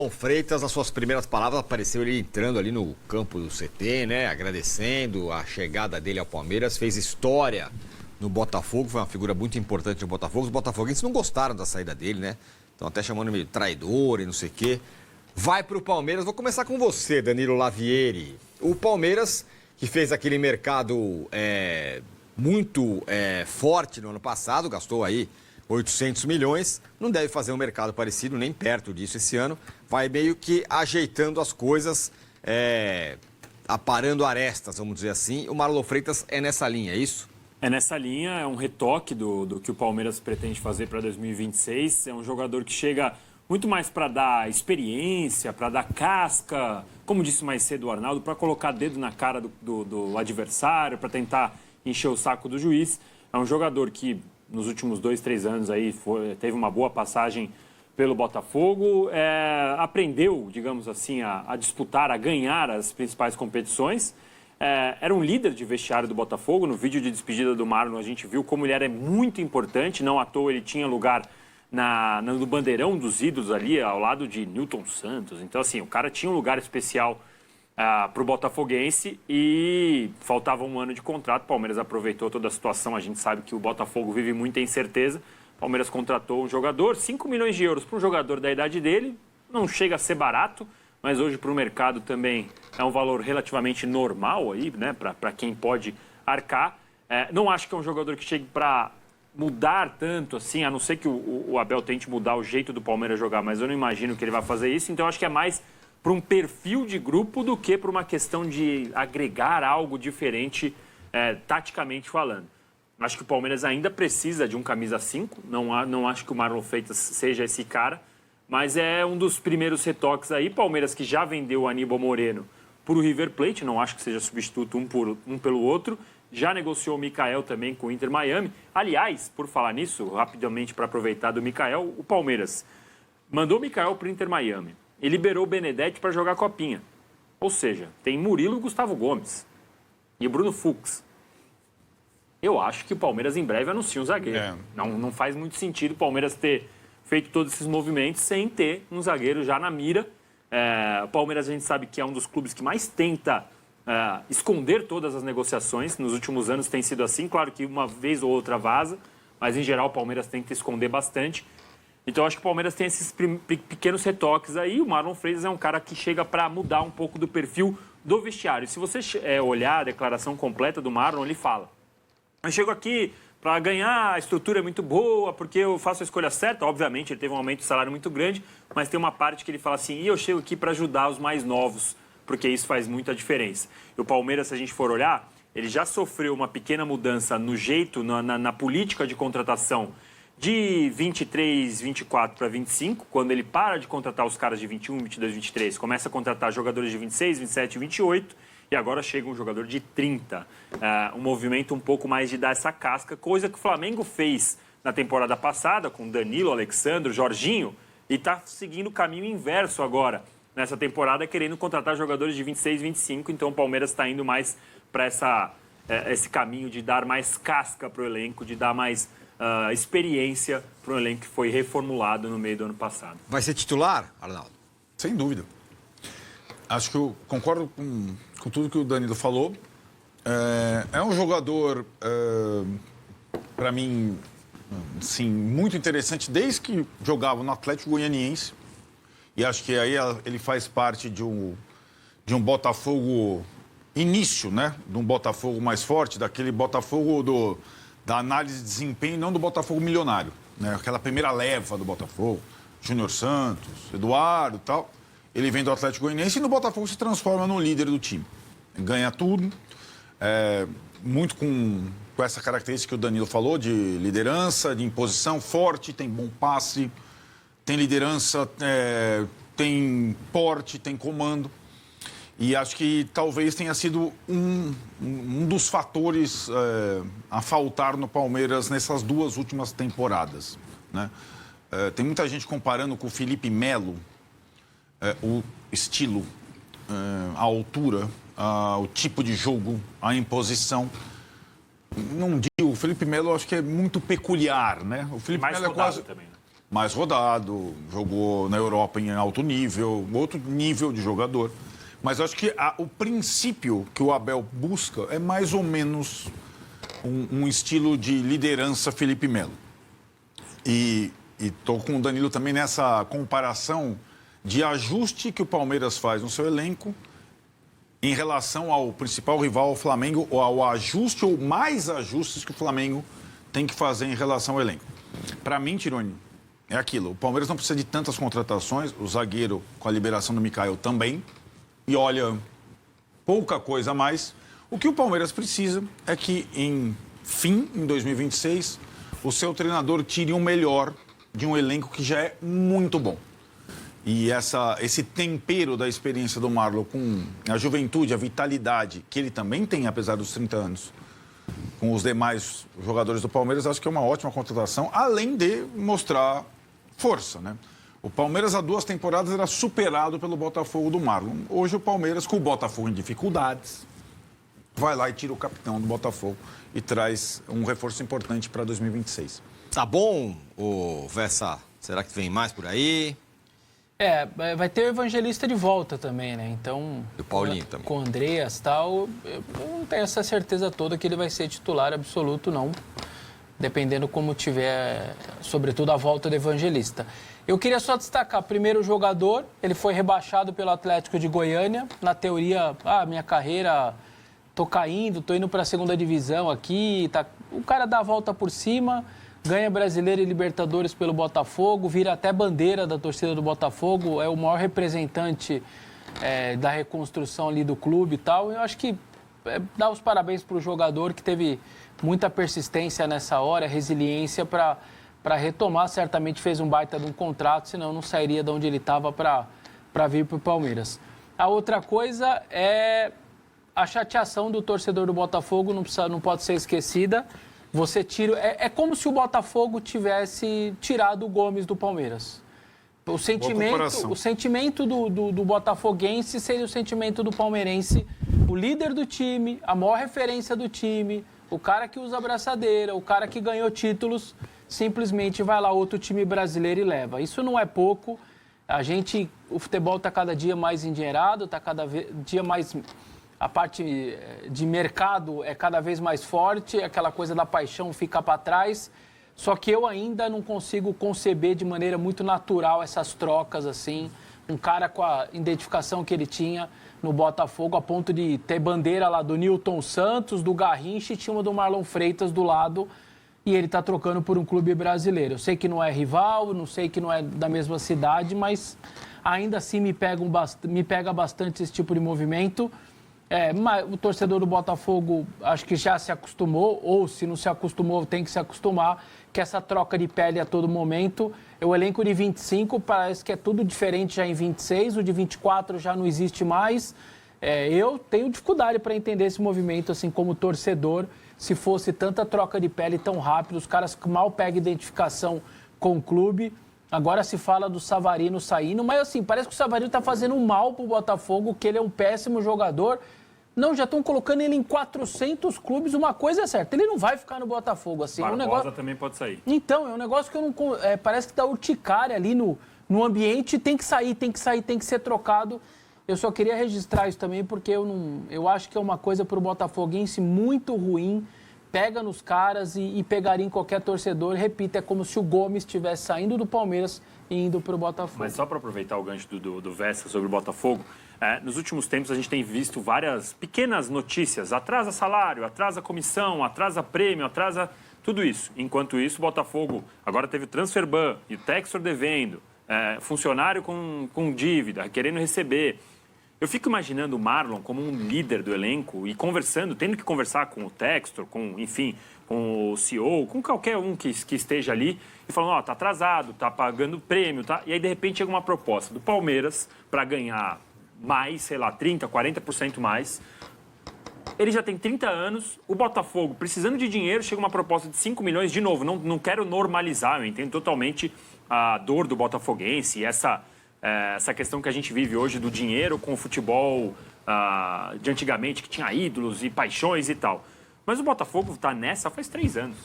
Bom, Freitas, nas suas primeiras palavras, apareceu ele entrando ali no campo do CT, né? Agradecendo a chegada dele ao Palmeiras, fez história no Botafogo, foi uma figura muito importante no Botafogo. Os botafoguenses não gostaram da saída dele, né? Estão até chamando ele de traidor e não sei o quê. Vai pro Palmeiras, vou começar com você, Danilo Lavieri. O Palmeiras, que fez aquele mercado muito forte no ano passado, gastou aí 800 milhões, não deve fazer um mercado parecido, nem perto disso esse ano. Vai meio que ajeitando as coisas, aparando arestas, vamos dizer assim. O Marlon Freitas é nessa linha, é isso? É nessa linha, é um retoque do que o Palmeiras pretende fazer para 2026. É um jogador que chega muito mais para dar experiência, para dar casca, como disse mais cedo o Arnaldo, para colocar dedo na cara do adversário, para tentar encher o saco do juiz. É um jogador que nos últimos 2, 3 anos aí teve uma boa passagem pelo Botafogo, aprendeu, digamos assim, a disputar, a ganhar as principais competições. Era um líder de vestiário do Botafogo. No vídeo de despedida do Marlon a gente viu como ele era muito importante, não à toa ele tinha lugar no bandeirão dos ídolos ali, ao lado de Newton Santos. Então, assim, o cara tinha um lugar especial para o botafoguense e faltava um ano de contrato. O Palmeiras aproveitou toda a situação. A gente sabe que o Botafogo vive muita incerteza. O Palmeiras contratou um jogador, 5 milhões de euros para um jogador da idade dele. Não chega a ser barato, mas hoje para o mercado também é um valor relativamente normal aí, né, para quem pode arcar. Não acho que é um jogador que chegue para mudar tanto assim, a não ser que o Abel tente mudar o jeito do Palmeiras jogar, mas eu não imagino que ele vai fazer isso. Então acho que é mais para um perfil de grupo do que para uma questão de agregar algo diferente, taticamente falando. Acho que o Palmeiras ainda precisa de um camisa 5, não acho que o Marlon Freitas seja esse cara, mas é um dos primeiros retoques aí. Palmeiras que já vendeu o Aníbal Moreno para o River Plate, não acho que seja substituto um pelo outro, já negociou o Mikael também com o Inter Miami. Aliás, por falar nisso, rapidamente para aproveitar do Mikael, o Palmeiras mandou o Mikael para o Inter Miami e liberou o Benedetti para jogar a Copinha. Ou seja, tem Murilo e Gustavo Gomes e o Bruno Fux. Eu acho que o Palmeiras em breve anuncia um zagueiro. Não faz muito sentido o Palmeiras ter feito todos esses movimentos sem ter um zagueiro já na mira. O Palmeiras a gente sabe que é um dos clubes que mais tenta esconder todas as negociações. Nos últimos anos tem sido assim. Claro que uma vez ou outra vaza, mas em geral o Palmeiras tenta esconder bastante. Então, acho que o Palmeiras tem esses pequenos retoques aí. O Marlon Freitas é um cara que chega para mudar um pouco do perfil do vestiário. Se você olhar a declaração completa do Marlon, ele fala: eu chego aqui para ganhar, a estrutura é muito boa, porque eu faço a escolha certa. Obviamente, ele teve um aumento de salário muito grande, mas tem uma parte que ele fala assim: e eu chego aqui para ajudar os mais novos, porque isso faz muita diferença. E o Palmeiras, se a gente for olhar, ele já sofreu uma pequena mudança no jeito, na política de contratação de 23, 24 para 25, quando ele para de contratar os caras de 21, 22, 23, começa a contratar jogadores de 26, 27, 28, e agora chega um jogador de 30. Um movimento um pouco mais de dar essa casca, coisa que o Flamengo fez na temporada passada, com Danilo, Alexandre, Jorginho, e está seguindo o caminho inverso agora, nessa temporada, querendo contratar jogadores de 26, 25, então o Palmeiras está indo mais para esse caminho de dar mais casca para o elenco, de dar mais experiência para um elenco que foi reformulado no meio do ano passado. Vai ser titular, Arnaldo? Sem dúvida. Acho que eu concordo com tudo que o Danilo falou. É um jogador, para mim, sim, muito interessante, desde que jogava no Atlético Goianiense. E acho que aí ele faz parte de um Botafogo início, né? De um Botafogo mais forte, daquele Botafogo da análise de desempenho, não do Botafogo milionário, né? Aquela primeira leva do Botafogo, Júnior Santos, Eduardo e tal. Ele vem do Atlético Goianiense e no Botafogo se transforma no líder do time. Ganha tudo, muito com essa característica que o Danilo falou, de liderança, de imposição, forte, tem bom passe, tem liderança, tem porte, tem comando. E acho que talvez tenha sido um dos fatores a faltar no Palmeiras nessas 2 últimas temporadas, né? Tem muita gente comparando com o Felipe Melo, o estilo, a altura, o tipo de jogo, a imposição. Não digo, o Felipe Melo acho que é muito peculiar, né? O Felipe mais Melo é rodado quase... também, né? mais rodado, jogou na Europa em alto nível, outro nível de jogador. Mas eu acho que o princípio que o Abel busca é mais ou menos um estilo de liderança Felipe Melo. E estou com o Danilo também nessa comparação de ajuste que o Palmeiras faz no seu elenco em relação ao principal rival, o Flamengo, ou ao ajuste ou mais ajustes que o Flamengo tem que fazer em relação ao elenco. Para mim, Tironi, é aquilo. O Palmeiras não precisa de tantas contratações, o zagueiro com a liberação do Mikael também. E olha, pouca coisa a mais. O que o Palmeiras precisa é que, em 2026, o seu treinador tire o melhor de um elenco que já é muito bom. E esse tempero da experiência do Marlon com a juventude, a vitalidade, que ele também tem, apesar dos 30 anos, com os demais jogadores do Palmeiras, acho que é uma ótima contratação, além de mostrar força, né? O Palmeiras, há 2 temporadas, era superado pelo Botafogo do Marlon. Hoje, o Palmeiras, com o Botafogo em dificuldades, vai lá e tira o capitão do Botafogo e traz um reforço importante para 2026. Tá bom, ô Vessa? Será que vem mais por aí? Vai ter o Evangelista de volta também, né? Então, E o Paulinho também. Com o Andreas e tal, eu não tenho essa certeza toda que ele vai ser titular absoluto, não. Dependendo como tiver, sobretudo, a volta do Evangelista. Eu queria só destacar, primeiro o jogador, ele foi rebaixado pelo Atlético de Goiânia. Na teoria, minha carreira, tô caindo, tô indo para a segunda divisão aqui. O cara dá a volta por cima, ganha Brasileiro e Libertadores pelo Botafogo, vira até bandeira da torcida do Botafogo, é o maior representante da reconstrução ali do clube e tal. Eu acho que dá os parabéns para o jogador que teve muita persistência nessa hora, resiliência para retomar. Certamente fez um baita de um contrato, senão não sairia de onde ele estava para vir para o Palmeiras. A outra coisa é a chateação do torcedor do Botafogo, não pode ser esquecida. Você tira... É como se o Botafogo tivesse tirado o Gomes do Palmeiras. O sentimento do botafoguense seria o sentimento do palmeirense. O líder do time, a maior referência do time, o cara que usa abraçadeira, o cara que ganhou títulos, simplesmente vai lá outro time brasileiro e leva. Isso não é pouco. O futebol está cada dia mais endinheirado, está cada dia mais... A parte de mercado é cada vez mais forte, aquela coisa da paixão fica para trás. Só que eu ainda não consigo conceber de maneira muito natural essas trocas, assim. Um cara com a identificação que ele tinha no Botafogo, a ponto de ter bandeira lá do Nilton Santos, do Garrincha, e tinha uma do Marlon Freitas do lado, e ele está trocando por um clube brasileiro. Eu sei que não é rival, não sei que não é da mesma cidade, mas ainda assim me pega bastante esse tipo de movimento. Mas o torcedor do Botafogo acho que já se acostumou, ou se não se acostumou, tem que se acostumar, que essa troca de pele a todo momento. O elenco de 25 parece que é tudo diferente já em 26, o de 24 já não existe mais. Eu tenho dificuldade para entender esse movimento, assim, como torcedor, se fosse tanta troca de pele tão rápido, os caras mal pegam identificação com o clube. Agora se fala do Savarino saindo, mas assim, parece que o Savarino está fazendo um mal pro Botafogo, que ele é um péssimo jogador. Não, já estão colocando ele em 400 clubes. Uma coisa é certa, ele não vai ficar no Botafogo. Assim, Barbosa negócio... também pode sair. Então, é um negócio que eu não... parece que dá urticária ali no ambiente, tem que sair, tem que ser trocado. Eu só queria registrar isso também, porque eu acho que é uma coisa para o botafoguense muito ruim. Pega nos caras e pegaria em qualquer torcedor. Repito, é como se o Gomes estivesse saindo do Palmeiras e indo para o Botafogo. Mas só para aproveitar o gancho do Vessa sobre o Botafogo, nos últimos tempos a gente tem visto várias pequenas notícias. Atrasa salário, atrasa comissão, atrasa prêmio, atrasa tudo isso. Enquanto isso, o Botafogo agora teve o transfer ban e o Textor devendo, funcionário com dívida, querendo receber. Eu fico imaginando o Marlon como um líder do elenco e conversando, tendo que conversar com o Textor, com o CEO, com qualquer um que esteja ali, e falando, tá atrasado, tá pagando prêmio, tá? E aí, de repente, chega uma proposta do Palmeiras para ganhar mais, sei lá, 30%, 40% mais. Ele já tem 30 anos, o Botafogo, precisando de dinheiro, chega uma proposta de 5 milhões. De novo, não quero normalizar, eu entendo totalmente a dor do botafoguense e essa questão que a gente vive hoje do dinheiro com o futebol de antigamente, que tinha ídolos e paixões e tal. Mas o Botafogo está nessa faz 3 anos.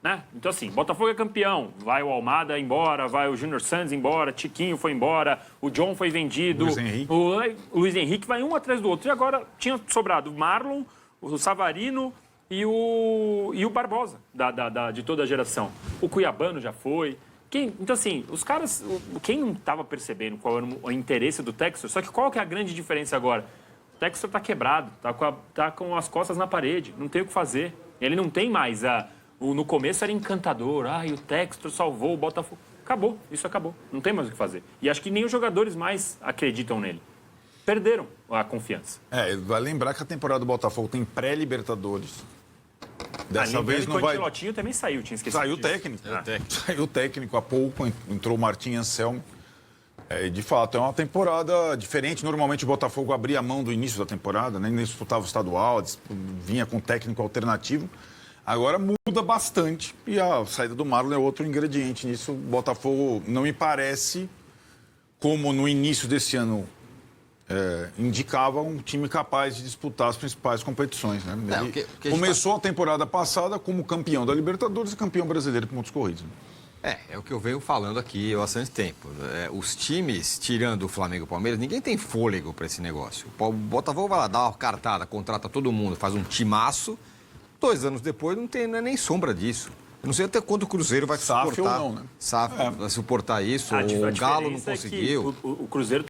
né? Então, assim, Botafogo é campeão. Vai o Almada embora, vai o Júnior Santos embora, Tiquinho foi embora, o John foi vendido. O Luiz Henrique vai um atrás do outro. E agora tinha sobrado o Marlon, o Savarino e o Barbosa, de toda a geração. O Cuiabano já foi. Então, assim, os caras... Quem não estava percebendo qual era o interesse do Textor, só que qual que é a grande diferença agora? O Textor está quebrado, tá com as costas na parede, não tem o que fazer. Ele não tem mais no começo era encantador, e o Textor salvou o Botafogo. Acabou, isso acabou. Não tem mais o que fazer. E acho que nem os jogadores mais acreditam nele. Perderam a confiança. Vai lembrar que a temporada do Botafogo tem pré-Libertadores. Dessa vez não vai... O Ancelotti também saiu, tinha esquecido Saiu o disso. técnico. Saiu o técnico há pouco, entrou o Martim Anselmo. De fato, é uma temporada diferente. Normalmente o Botafogo abria a mão do início da temporada, nem disputava o estadual, vinha com técnico alternativo. Agora muda bastante e a saída do Marlon é outro ingrediente nisso. O Botafogo não me parece, como no início desse ano indicava, um time capaz de disputar as principais competições. Né? Ele começou a temporada passada como campeão da Libertadores e campeão brasileiro de pontos corridos. É o que eu venho falando aqui há bastante tempo. Os times, tirando o Flamengo e o Palmeiras, ninguém tem fôlego para esse negócio. O Botafogo vai lá, dá uma cartada, contrata todo mundo, faz um timaço. 2 anos depois não é nem sombra disso. Eu não sei até quando o Cruzeiro vai suportar. SAF ou não, né? SAF vai suportar isso, ou o Galo não conseguiu. O Cruzeiro